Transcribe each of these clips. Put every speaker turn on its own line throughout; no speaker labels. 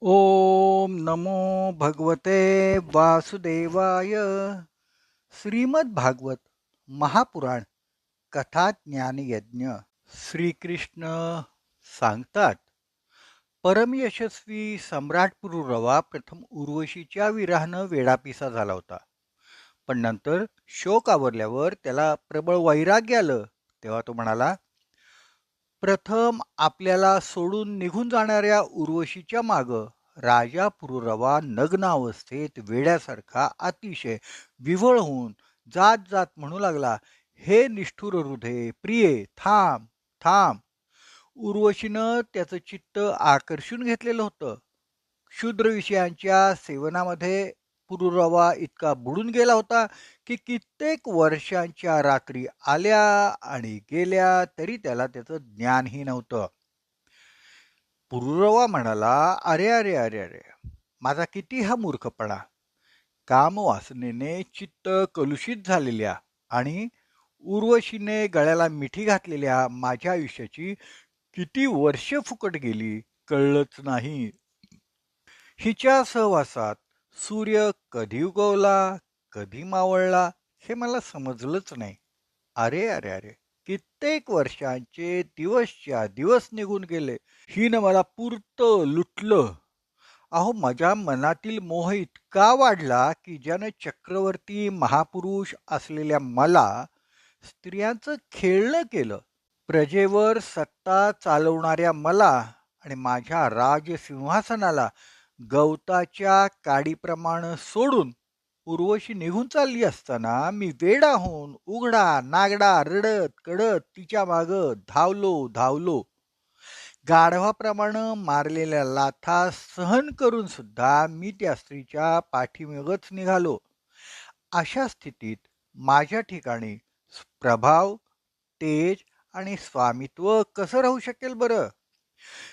ओम नमो भगवते वासुदेवाय. श्रीमद भागवत महापुराण कथा ज्ञान यज्ञ. श्रीकृष्ण सांगतात, परमयशस्वी सम्राट पुरुरवा प्रथम उर्वशीच्या विरहानं वेडापिसा झाला होता. पण नंतर शोक आवरल्यावर त्याला प्रबळ वैराग्य आलं. तेव्हा तो म्हणाला, प्रथम आपल्याला सोडून निघून जाणाऱ्या उर्वशीच्या माग राजा पुरुरवा नग्न अवस्थेत वेड्यासारखा अतिशय विव्हळ होऊन जात जात म्हणू लागला, हे निष्ठुर हृदय प्रिये, थांब थांब. उर्वशीनं त्याचं चित्त आकर्षून घेतलेलं होतं. क्षुद्र विषयांच्या सेवनामध्ये पुरुरवा इतका बुडून गेला होता की कित्येक वर्षांच्या रात्री आल्या आणि गेल्या तरी त्याला त्याचं ज्ञानही नव्हतं. पुरुरवा म्हणाला, अरे अरे अरे अरे, माझा किती हा मूर्खपणा. कामवासनेने चित्त कलुषित झालेल्या आणि उर्वशीने गळ्याला मिठी घातलेल्या माझ्या आयुष्याची किती वर्ष फुकट गेली कळलंच नाही. हिच्या सहवासात सूर्य कधी उगवला कधी मावळला हे मला समजलंच नाही. अरे अरे अरे, कित्येक वर्षांचे दिवसच्या दिवस निघून गेले. हिनं मला पुरतं लुटलं. अहो, माझ्या मनातील मोह इतका वाढला की ज्यानं चक्रवर्ती महापुरुष असलेल्या मला स्त्रियांचं खेळणं केलं. प्रजेवर सत्ता चालवणाऱ्या मला आणि माझ्या राजसिंहासनाला गवताच्या काडीप्रमाणे सोडून उर्वशी निघून चालली असताना मी वेडा होऊन उघडा नागडा रडत कडत तिच्या माग धावलो धावलो. गाढवाप्रमाणे मारलेल्या लाथा सहन करून सुद्धा मी त्या स्त्रीच्या पाठीमागच निघालो. अशा स्थितीत माझ्या ठिकाणी प्रभाव, तेज आणि स्वामित्व कसं राहू शकेल बरं?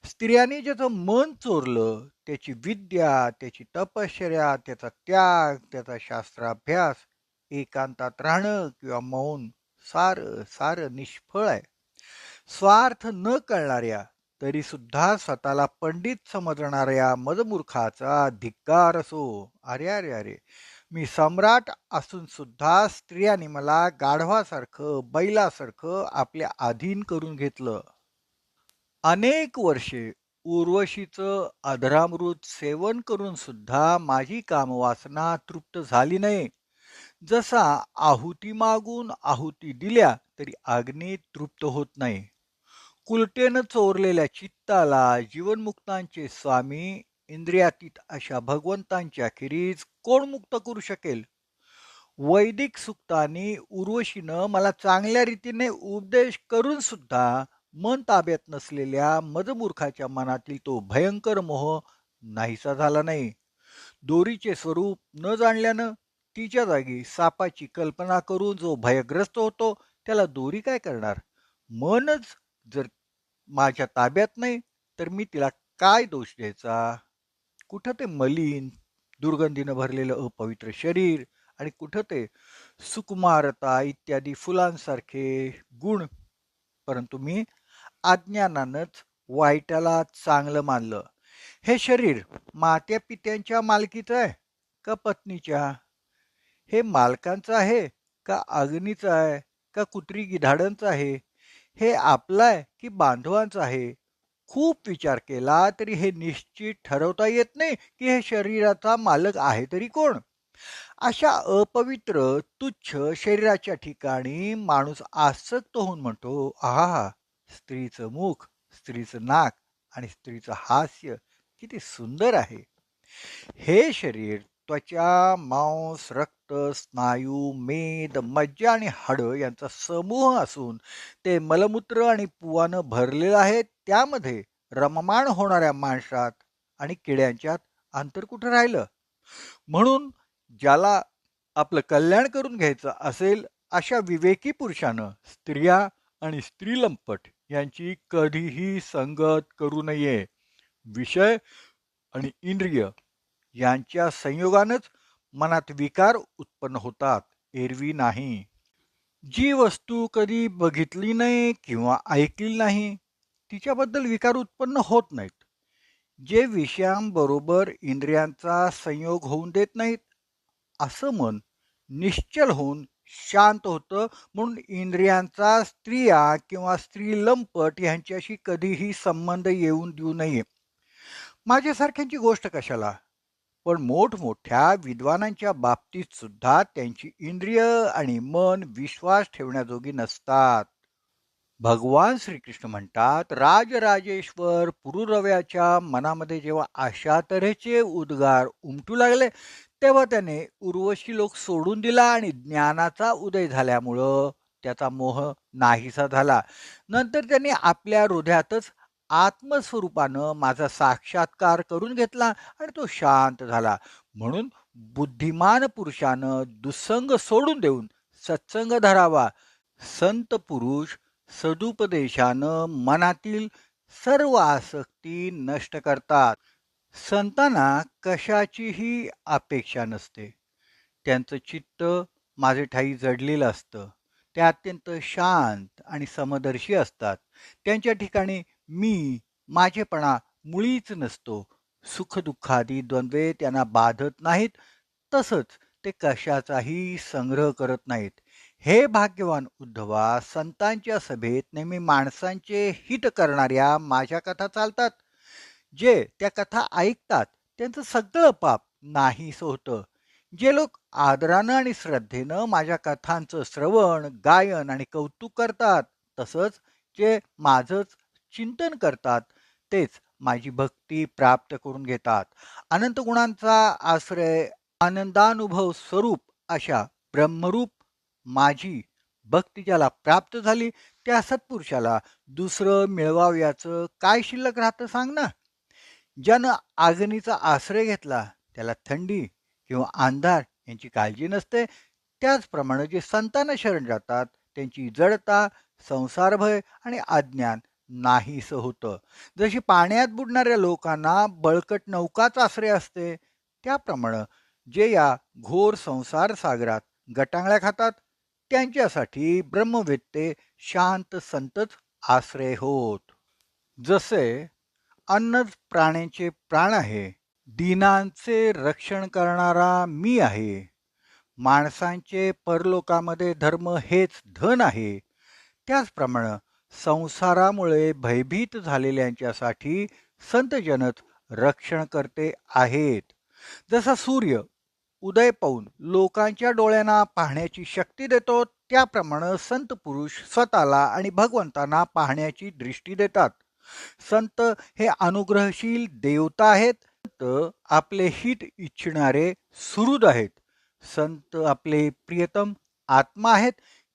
स्त्रियांनी ज्याचं मन चोरलं, त्याची विद्या, त्याची तपश्चर्या, त्याचा त्याग, त्याचा शास्त्राभ्यास, एकांतात राहणं किंवा मौन, सारं सारं निष्फळ आहे. स्वार्थ न कळणाऱ्या तरी सुद्धा स्वतःला पंडित समजणाऱ्या मदमूर्खाचा धिक्कार असो. अरे अरे अरे, मी सम्राट असून सुद्धा स्त्रियांनी मला गाढवासारखं बैलासारखं आपल्या अधीन करून घेतलं. अनेक वर्षे उर्वशीचं अधरामृत सेवन करून सुद्धा माझी कामवासना तृप्त झाली नाही. जसा आहुती मागून आहुती दिल्या तरी अग्नी तृप्त होत नाही. कुलटेनं चोरलेल्या चित्ताला जीवनमुक्तांचे स्वामी इंद्रियातीत अशा भगवंतांच्या खेरीज कोण मुक्त करू शकेल? वैदिक सुक्तांनी उर्वशीनं मला चांगल्या रीतीने उपदेश करून सुद्धा मन ताब्यात नसलेल्या मदमूर्खाच्या मनातील तो भयंकर मोह नाहीसा झाला नाही. दोरीचे स्वरूप न जाणल्यानं तिच्या जागी सापाची कल्पना करून जो भयग्रस्त होतो त्याला दोरी काय करणार? मनच जर माझ्या ताब्यात नाही तर मी तिला काय दोष द्यायचा? कुठं ते मलिन, दुर्गंधीनं भरलेलं अपवित्र शरीर आणि कुठं ते सुकुमारता इत्यादी फुलांसारखे गुण. परंतु मी अज्ञानानंच वाईटाला चांगलं मानलं. हे शरीर मात्या पित्यांच्या मालकीचं आहे का पत्नीच्या? हे मालकांचं आहे का अग्नीचं आहे का कुत्री गिधाडांचं आहे? हे आपलं आहे की बांधवांचं आहे? खूप विचार केला तरी हे निश्चित ठरवता येत नाही की हे शरीराचा मालक आहे तरी कोण. अशा अपवित्र तुच्छ शरीराच्या ठिकाणी माणूस आसक्त होऊन म्हणतो, आहा, स्त्रीचं मुख, स्त्रीचं नाक आणि स्त्रीचं हास्य किती सुंदर आहे. हे शरीर त्वचा, मांस, रक्त, स्नायू, मेद, मज्जा आणि हाडं यांचा समूह असून ते मलमूत्र आणि पुवानं भरलेलं आहे. त्यामध्ये रममाण होणाऱ्या माणसात आणि किड्यांच्यात अंतर कुठं राहिलं? म्हणून ज्याला आपलं कल्याण करून घ्यायचं असेल अशा विवेकी पुरुषानं स्त्रिया आणि स्त्रीलंपट यांची कधीही संगत करू नये. विषय आणि इंद्रिय यांच्या संयोगानंच मनात विकार उत्पन्न होतात, एरवी नाही. जी वस्तू कधी बघितली नाही किंवा ऐकली नाही तिच्याबद्दल विकार उत्पन्न होत नाहीत. जे विषयांबरोबर इंद्रियांचा संयोग होऊन देत नाहीत, असं मन निश्चल होऊन शांत होतं. म्हणून इंद्रियांचा स्त्रिया किंवा स्त्रीलंपट यांच्याशी कधीही संबंध येऊन देऊ नये. माझ्यासारख्यांची गोष्ट कशाला, पण मोठमोठ्या विद्वानांच्या बाबतीत सुद्धा त्यांची इंद्रिय आणि मन विश्वास ठेवण्याजोगी नसतात. भगवान श्रीकृष्ण म्हणतात, राजराजेश्वर पुरुरव्याच्या मनामध्ये जेव्हा अशा तऱ्हेचे उद्गार उमटू लागले, तेव्हा त्याने उर्वशी लोक सोडून दिला आणि ज्ञानाचा उदय झाल्यामुळं त्याचा मोह नाहीसा झाला. नंतर त्यांनी आपल्या हृदयातच आत्मस्वरूपानं माझा साक्षात्कार करून घेतला आणि तो शांत झाला. म्हणून बुद्धिमान पुरुषानं दुस्संग सोडून देऊन सत्संग धरावा. संत पुरुष सदुपदेशानं मनातील सर्व आसक्ती नष्ट करतात. संतांना कशाचीही अपेक्षा नसते. त्यांचं चित्त माझे ठाई जडलेलं असतं. ते अत्यंत शांत आणि समदर्शी असतात. त्यांच्या ठिकाणी मी माझेपणा मुळीच नसतो. सुखदुःखादी द्वंद्वे त्यांना बाधत नाहीत. तसंच ते कशाचाही संग्रह करत नाहीत. हे भाग्यवान उद्धवा, संतांच्या सभेत नेहमी माणसांचे हित करणाऱ्या माझ्या कथा चालतात. जे त्या कथा ऐकतात त्यांचं सगळं पाप नाहीसं होतं. जे लोक आदरानं आणि श्रद्धेनं माझ्या कथांचं श्रवण, गायन आणि कौतुक करतात, तसंच जे माझंच चिंतन करतात, तेच माझी भक्ती प्राप्त करून घेतात. अनंत गुणांचा आश्रय, आनंदानुभव स्वरूप अशा ब्रह्मरूप माझी भक्ती ज्याला प्राप्त झाली, त्या सत्पुरुषाला दुसरं मिळवाव्याचं काय शिल्लक राहतं सांग ना. ज्यानं अग्नीचा आश्रय घेतला त्याला थंडी किंवा अंधार यांची काळजी नसते. त्याचप्रमाणे जे संतांना शरण जातात त्यांची जडता, संसारभय आणि अज्ञान नाहीसं होतं. जशी पाण्यात बुडणाऱ्या लोकांना बळकट नौकाच आश्रय असते, त्याप्रमाणे जे या घोर संसार सागरात गटांगळ्या खातात त्यांच्यासाठी ब्रह्मवेत्ते शांत संतच आश्रय होत. जसे अन्नच प्राण्यांचे प्राण आहे, दीनांचे रक्षण करणारा मी आहे, माणसांचे परलोकामध्ये धर्म हेच धन आहे, त्याचप्रमाणे संसारामुळे भयभीत झालेल्यांच्यासाठी संतजनच रक्षण करते आहेत. जसा सूर्य उदय पाहून लोकांच्या डोळ्यांना पाहण्याची शक्ती देतो, त्याप्रमाणे संत पुरुष स्वतःला आणि भगवंतांना पाहण्याची दृष्टी देतात. संत हे अनुग्रहशील देवता आहेत. संत आपले हित इच्छिणारे सुहृद आहेत. संत आपले प्रियतम आत्मा आहेत.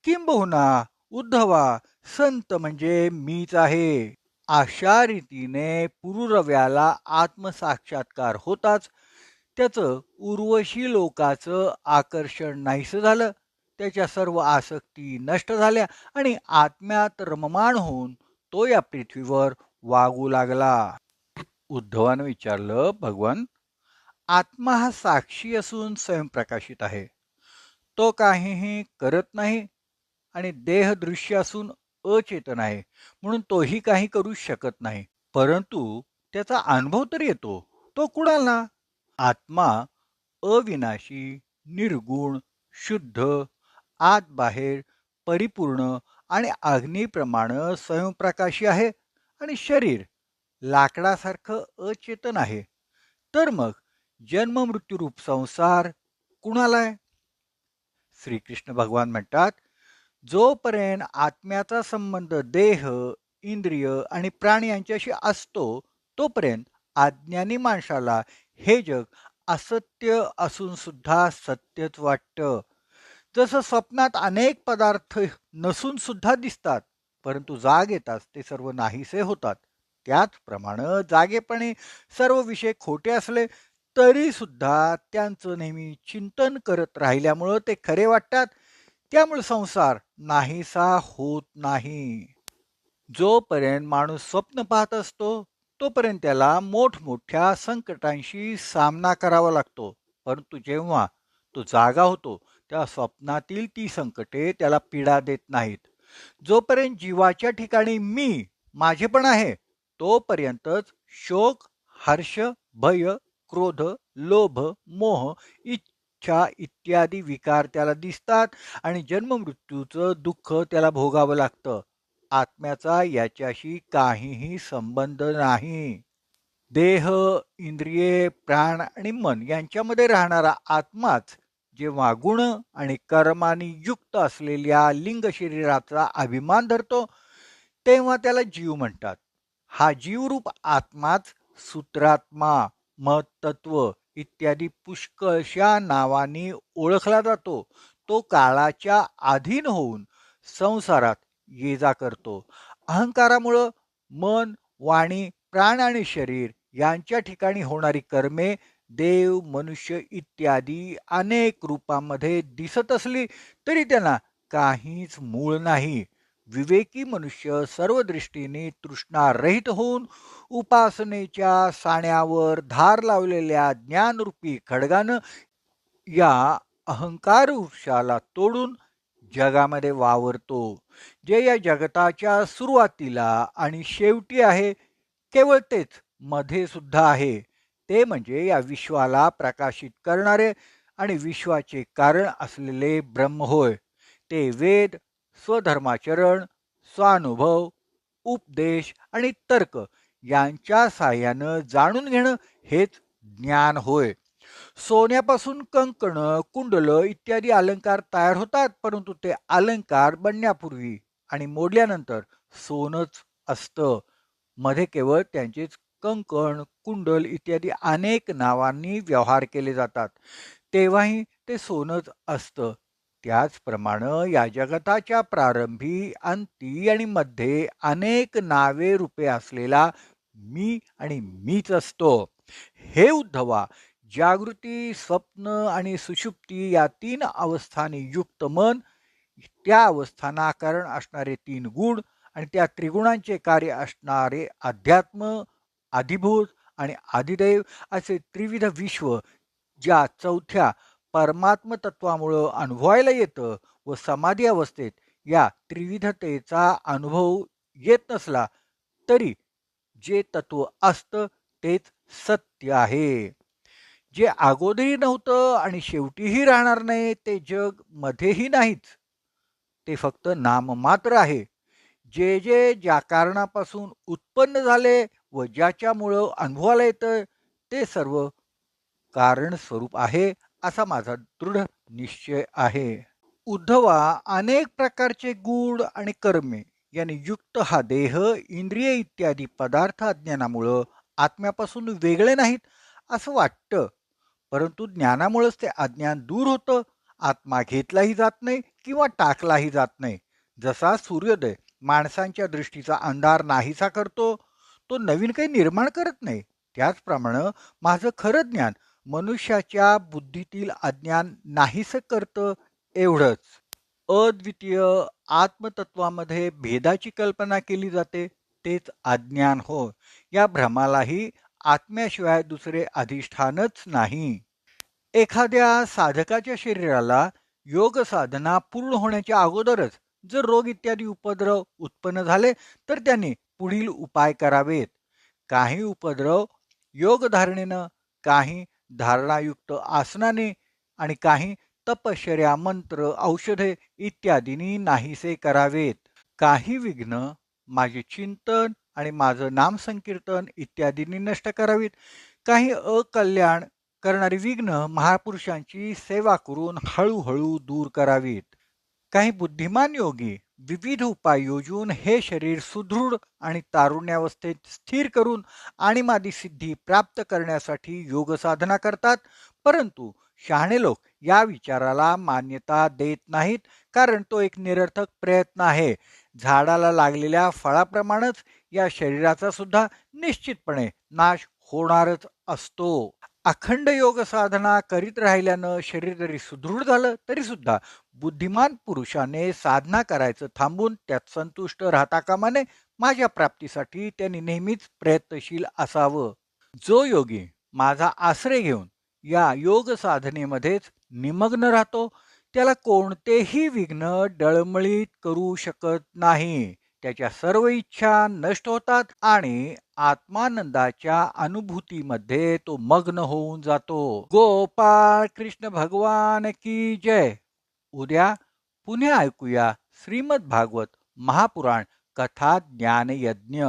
किंबहुना उद्धवा, संत म्हणजे मीच आहे. अशा रीतीने पुरुरव्याला आत्मसाक्षात्कार होताच त्याचं उर्वशी लोकाचं आकर्षण नाहीसं झालं. त्याच्या सर्व आसक्ती नष्ट झाल्या आणि आत्म्यात रममाण होऊन तो या पृथ्वीवर वागू लागला. उद्धवानं विचारलं, भगवान, आत्मा हा साक्षी असून स्वयंप्रकाशित आहे. तो काहीही करत नाही आणि देह दृश्य असून अचेतन आहे, म्हणून तोही काही करू शकत नाही. परंतु त्याचा अनुभव तर येतो. तो कुणाला? आत्मा अविनाशी, निर्गुण, शुद्ध, आत बाहेर, परिपूर्ण आणि अग्नीप्रमाणे स्वयंप्रकाशी आहे आणि शरीर लाकडासारखं अचेतन आहे. तर मग जन्म मृत्यूरूप संसार कुणाला आहे? श्रीकृष्ण भगवान म्हणतात, जोपर्यंत आत्म्याचा संबंध देह, इंद्रिय आणि प्राणी यांच्याशी असतो, तोपर्यंत अज्ञानी माणसाला हे जग असत्य असून सुद्धा सत्यच वाटतं. जसं स्वप्नात अनेक पदार्थ नसून सुद्धा दिसतात, परंतु जाग येताच ते सर्व नाहीसे होतात. त्याचप्रमाणे जागेपणी सर्व विषय खोटे असले तरी सुद्धा त्यांचं नेहमी चिंतन करत राहिल्यामुळं ते खरे वाटतात. त्यामुळे संसार नाहीसा होत नाही. जोपर्यंत माणूस स्वप्न पाहत असतो तोपर्यंत त्याला मोठमोठ्या संकटांशी सामना करावा लागतो. परंतु जेव्हा तो जागा होतो त्या स्वप्नातील ती संकटे त्याला पीडा देत नाहीत. जोपर्यंत जीवाच्या ठिकाणी मी माझेपण आहे तोपर्यंतच शोक हर्ष, भय, क्रोध, लोभ, मोह, इच्छा इत्यादी विकार त्याला दिसतात आणि जन्ममृत्यूचं दुःख त्याला भोगावं लागतं. आत्म्याचा याच्याशी काहीही संबंध नाही. देह, इंद्रिये, प्राण आणि मन यांच्यामध्ये राहणारा आत्माच जेव्हा गुण आणि कर्मानी युक्त असलेल्या लिंग शरीराचा अभिमान धरतो तेव्हा त्याला जीव म्हणतात. हा जीवरूप आत्माच सूत्रात्मा, महत्त्व इत्यादी पुष्कळशा नावांनी ओळखला जातो. तो काळाच्या अधीन होऊन संसारात ये जा करतो. अहंकारामुळं मन, वाणी, प्राण आणि शरीर यांच्या ठिकाणी होणारी कर्मे देव, मनुष्य इत्यादी अनेक रूपांमध्ये दिसत असली तरी त्यांना काहीच मूळ नाही. विवेकी मनुष्य सर्व दृष्टीने तृष्णारहित होऊन उपासनेच्या साण्यावर धार लावलेल्या ज्ञानरूपी खड्गानं या अहंकार वृक्षाला तोडून जगामध्ये वावरतो. जे या जगताच्या सुरुवातीला आणि शेवटी आहे केवळ तेच मध्ये सुद्धा आहे. ते म्हणजे या विश्वाला प्रकाशित करणारे आणि विश्वाचे कारण असलेले ब्रह्म होय. ते वेद, स्वधर्माचरण, स्वानुभव, उपदेश आणि तर्क यांच्या साह्यानं जाणून घेणं हेच ज्ञान होय. सोन्यापासून कंकण, कुंडल इत्यादी अलंकार तयार होतात, परंतु ते अलंकार बनण्यापूर्वी आणि मोडल्यानंतर सोनच असतं. मध्ये केवळ त्यांचेच कंकण, कुंडल इत्यादी अनेक नावांनी व्यवहार केले जातात. तेव्हाही ते सोनच असतं. त्याचप्रमाणे या जगताच्या प्रारंभी, अंती आणि मध्ये अनेक नावे रूपे असलेला मी आणि मीच असतो. हे उद्धवा, जागृती, स्वप्न आणि सुषुप्ती या 3 अवस्थांनी युक्त मन, त्या अवस्थांना कारण असणारे 3 गुण आणि त्या त्रिगुणांचे कार्य असणारे अध्यात्म, अधिभूत आणि अधिदैव असे त्रिविध विश्व ज्या चौथ्या परमात्म तत्वामुळं अनुभवायला येतं व समाधी अवस्थेत या त्रिविधतेचा अनुभव येत नसला तरी जे तत्व असतं तेच सत्य आहे. जे अगोदरही नव्हतं आणि शेवटीही राहणार नाही ते जग मध्येही नाहीच. ते फक्त नाममात्र आहे. जे जे ज्या कारणापासून उत्पन्न झाले व ज्याच्यामुळं अनुभवाला येतं ते सर्व कारण स्वरूप आहे असा माझा दृढ निश्चय आहे. उद्धवा, अनेक प्रकारचे गुण आणि कर्मे याने युक्त हा देह, इंद्रिय इत्यादी पदार्थ अज्ञानामुळं आत्म्यापासून वेगळे नाहीत असं वाटतं. परंतु ज्ञानामुळेच ते अज्ञान दूर होतं. आत्मा घेतलाही जात नाही किंवा टाकलाही जात नाही. जसा सूर्योदय माणसांच्या दृष्टीचा अंधार नाहीसा करतो, तो नवीन काही निर्माण करत नाही. त्याचप्रमाणे माझं खरं ज्ञान मनुष्याच्या बुद्धीतील अज्ञान नाहीसं करतं एवढंच. अद्वितीय आत्मतत्वामध्ये भेदाची कल्पना केली जाते तेच अज्ञान हो. या भ्रमालाही आत्म्याशिवाय दुसरे अधिष्ठानच नाही. एखाद्या साधकाच्या शरीराला योग साधना पूर्ण होण्याच्या अगोदरच जर रोग इत्यादी उपद्रव उत्पन्न झाले तर त्यांनी पुढील उपाय करावेत. काही उपद्रव योगधारणेनं, काही धारणायुक्त आसनाने आणि काही तपश्चर्या, मंत्र, औषधे इत्यादींनी नाहीसे करावेत. काही विघ्न माझे चिंतन आणि माझं नामसंकीर्तन इत्यादींनी नष्ट करावीत. काही अकल्याण करणारी विघ्न महापुरुषांची सेवा करून हळूहळू दूर करावीत. काही बुद्धिमान योगी विविध उपाय योजून हे शरीर सुदृढ आणि तारुण्यावस्थेत स्थिर करून आणिमादी सिद्धी प्राप्त करण्यासाठी योग साधना करतात. परंतु शहाणे लोक या विचाराला मान्यता देत नाहीत, कारण तो एक निरर्थक प्रयत्न आहे. झाडाला लागलेल्या फळाप्रमाणेच या शरीराचा सुद्धा निश्चितपणे नाश होणारच असतो. अखंड योग साधना करीत राहिल्यानं शरीर जरी सुदृढ झालं तरी सुद्धा बुद्धिमान पुरुषाने साधना करायचं थांबून त्यात संतुष्ट राहता कामा नये. माझ्या प्राप्तीसाठी त्यांनी नेहमीच प्रयत्नशील असावं. जो योगी माझा आश्रय घेऊन या योग साधनेमध्येच निमग्न राहतो त्याला कोणतेही विघ्न डळमळीत करू शकत नाही. त्याच्या सर्व इच्छा नष्ट होतात आणि आत्मानंदाच्या अनुभूतीमध्ये तो मग्न होऊन जातो. गोपाळ कृष्ण भगवान की जय. उद्या पुन्हा ऐकूया श्रीमद भागवत महापुराण कथा ज्ञानयज्ञ.